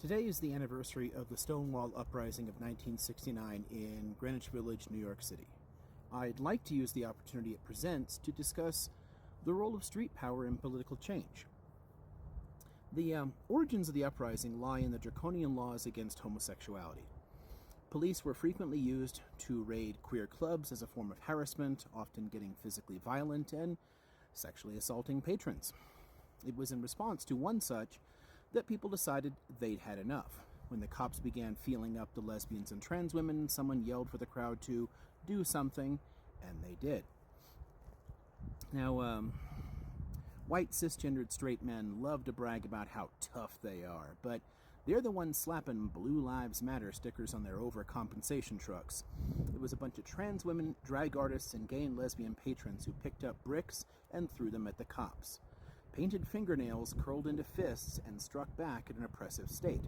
Today is the anniversary of the Stonewall Uprising of 1969 in Greenwich Village, New York City. I'd like to use the opportunity it presents to discuss the role of street power in political change. The origins of the uprising lie in the draconian laws against homosexuality. Police were frequently used to raid queer clubs as a form of harassment, often getting physically violent and sexually assaulting patrons. It was in response to one such that people decided they'd had enough. When the cops began feeling up the lesbians and trans women, someone yelled for the crowd to do something, and they did. Now, white cisgendered straight men love to brag about how tough they are, but they're the ones slapping Blue Lives Matter stickers on their overcompensation trucks. It was a bunch of trans women, drag artists, and gay and lesbian patrons who picked up bricks and threw them at the cops. Painted fingernails curled into fists and struck back at an oppressive state.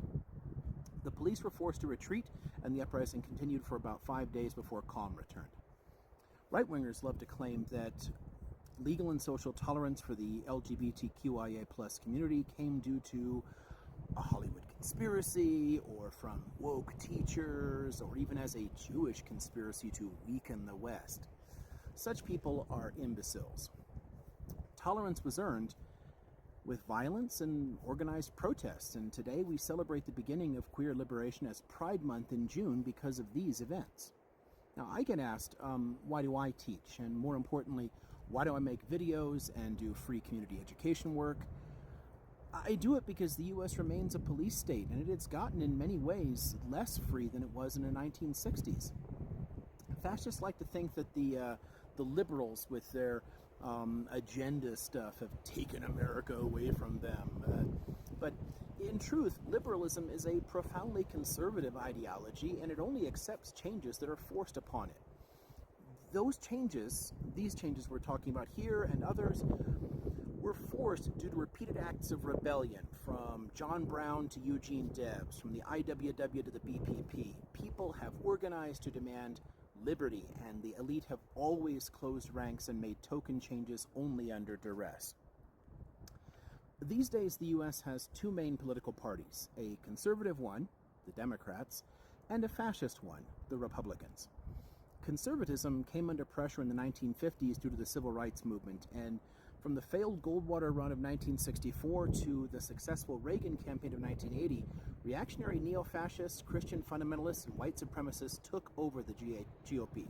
The police were forced to retreat, and the uprising continued for about 5 days before calm returned. Right-wingers love to claim that legal and social tolerance for the LGBTQIA+ community came due to a Hollywood conspiracy, or from woke teachers, or even as a Jewish conspiracy to weaken the West. Such people are imbeciles. Tolerance was earned with violence and organized protests, and today we celebrate the beginning of queer liberation as Pride Month in June because of these events. Now, I get asked, why do I teach? And more importantly, why do I make videos and do free community education work? I do it because the U.S. remains a police state, and it has gotten in many ways less free than it was in the 1960s. Fascists like to think that the liberals with their agenda stuff have taken America away from them. But in truth, liberalism is a profoundly conservative ideology, and it only accepts changes that are forced upon it. These changes we're talking about here and others, were forced due to repeated acts of rebellion, from John Brown to Eugene Debs, from the IWW to the BPP. People have organized to demand liberty, and the elite have always closed ranks and made token changes only under duress. These days, the U.S. has two main political parties, a conservative one, the Democrats, and a fascist one, the Republicans. Conservatism came under pressure in the 1950s due to the civil rights movement, and from the failed Goldwater run of 1964 to the successful Reagan campaign of 1980, reactionary neo-fascists, Christian fundamentalists, and white supremacists took over the GOP.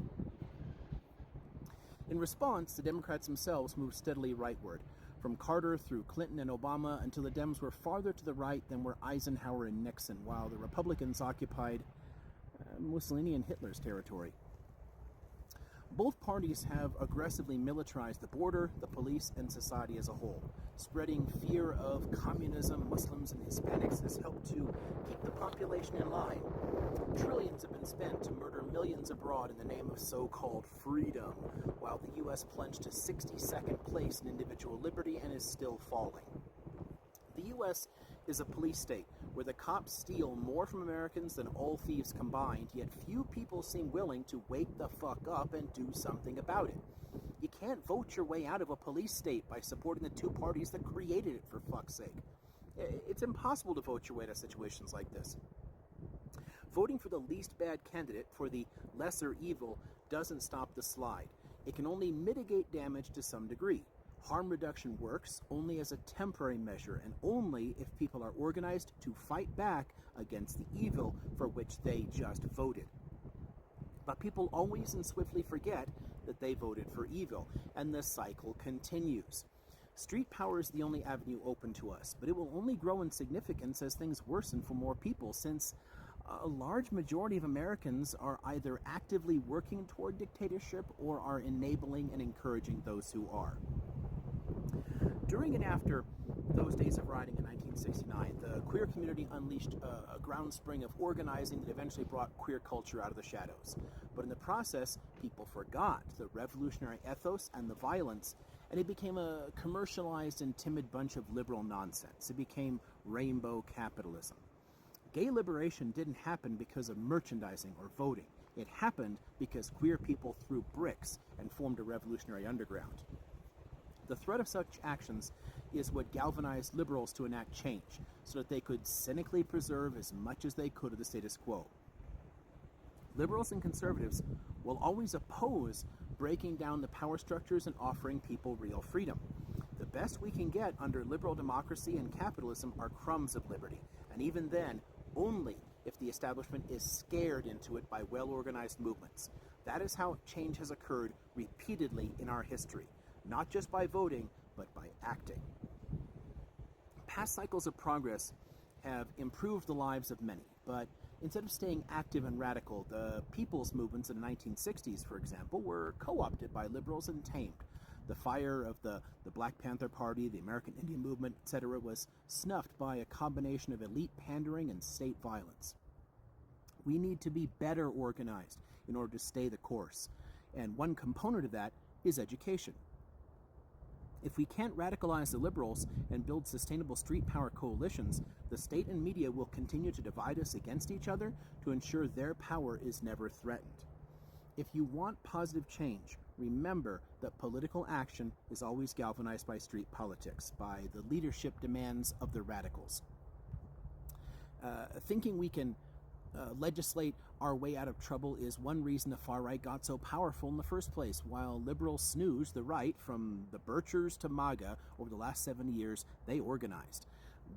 In response, the Democrats themselves moved steadily rightward, from Carter through Clinton and Obama, until the Dems were farther to the right than were Eisenhower and Nixon, while the Republicans occupied Mussolini and Hitler's territory. Both parties have aggressively militarized the border, the police, and society as a whole. Spreading fear of communism, Muslims, and Hispanics has helped to keep the population in line. Trillions have been spent to murder millions abroad in the name of so-called freedom, while the U.S. plunged to 62nd place in individual liberty and is still falling. The U.S. is a police state where the cops steal more from Americans than all thieves combined, yet few people seem willing to wake the fuck up and do something about it. You can't vote your way out of a police state by supporting the two parties that created it, for fuck's sake. It's impossible to vote your way out of situations like this. Voting for the least bad candidate, for the lesser evil, doesn't stop the slide. It can only mitigate damage to some degree. Harm reduction works only as a temporary measure, and only if people are organized to fight back against the evil for which they just voted. But people always and swiftly forget that they voted for evil, and the cycle continues. Street power is the only avenue open to us, but it will only grow in significance as things worsen for more people, since a large majority of Americans are either actively working toward dictatorship or are enabling and encouraging those who are. During and after those days of rioting in 1969, the queer community unleashed a groundspring of organizing that eventually brought queer culture out of the shadows. But in the process, people forgot the revolutionary ethos and the violence, and it became a commercialized and timid bunch of liberal nonsense. It became rainbow capitalism. Gay liberation didn't happen because of merchandising or voting. It happened because queer people threw bricks and formed a revolutionary underground. The threat of such actions is what galvanized liberals to enact change, so that they could cynically preserve as much as they could of the status quo. Liberals and conservatives will always oppose breaking down the power structures and offering people real freedom. The best we can get under liberal democracy and capitalism are crumbs of liberty, and even then, only if the establishment is scared into it by well-organized movements. That is how change has occurred repeatedly in our history, not just by voting, but by acting. Past cycles of progress have improved the lives of many, but instead of staying active and radical, the people's movements in the 1960s, for example, were co-opted by liberals and tamed. The fire of the Black Panther Party, the American Indian Movement, etc. was snuffed by a combination of elite pandering and state violence. We need to be better organized in order to stay the course, and one component of that is education. If we can't radicalize the liberals and build sustainable street power coalitions, the state and media will continue to divide us against each other to ensure their power is never threatened. If you want positive change, remember that political action is always galvanized by street politics, by the leadership demands of the radicals. Thinking we can legislate our way out of trouble is one reason the far right got so powerful in the first place. While liberals snoozed, the right, from the Birchers to MAGA, over the last 70 years, they organized.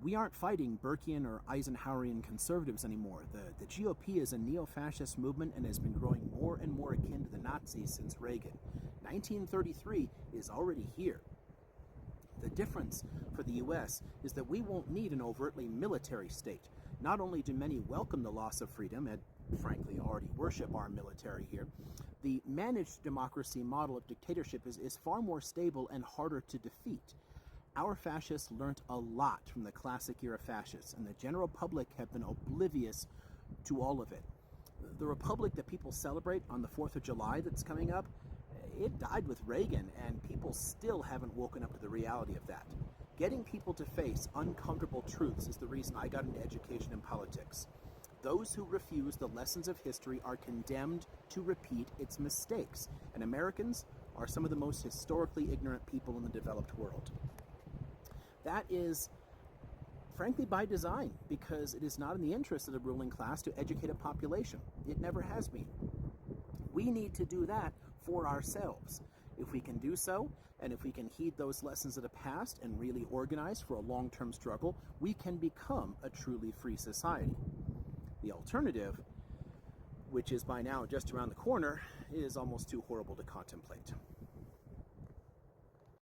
We aren't fighting Burkean or Eisenhowerian conservatives anymore. The GOP is a neo-fascist movement and has been growing more and more akin to the Nazis since Reagan. 1933 is already here. The difference for the U.S. is that we won't need an overtly military state. Not only do many welcome the loss of freedom and, frankly, already worship our military here, the managed democracy model of dictatorship is far more stable and harder to defeat. Our fascists learnt a lot from the classic era fascists, and the general public have been oblivious to all of it. The republic that people celebrate on the 4th of July that's coming up, it died with Reagan, and people still haven't woken up to the reality of that. Getting people to face uncomfortable truths is the reason I got into education and politics. Those who refuse the lessons of history are condemned to repeat its mistakes, and Americans are some of the most historically ignorant people in the developed world. That is, frankly, by design, because it is not in the interest of the ruling class to educate a population. It never has been. We need to do that for ourselves. If we can do so, and if we can heed those lessons of the past and really organize for a long-term struggle, we can become a truly free society. The alternative, which is by now just around the corner, is almost too horrible to contemplate.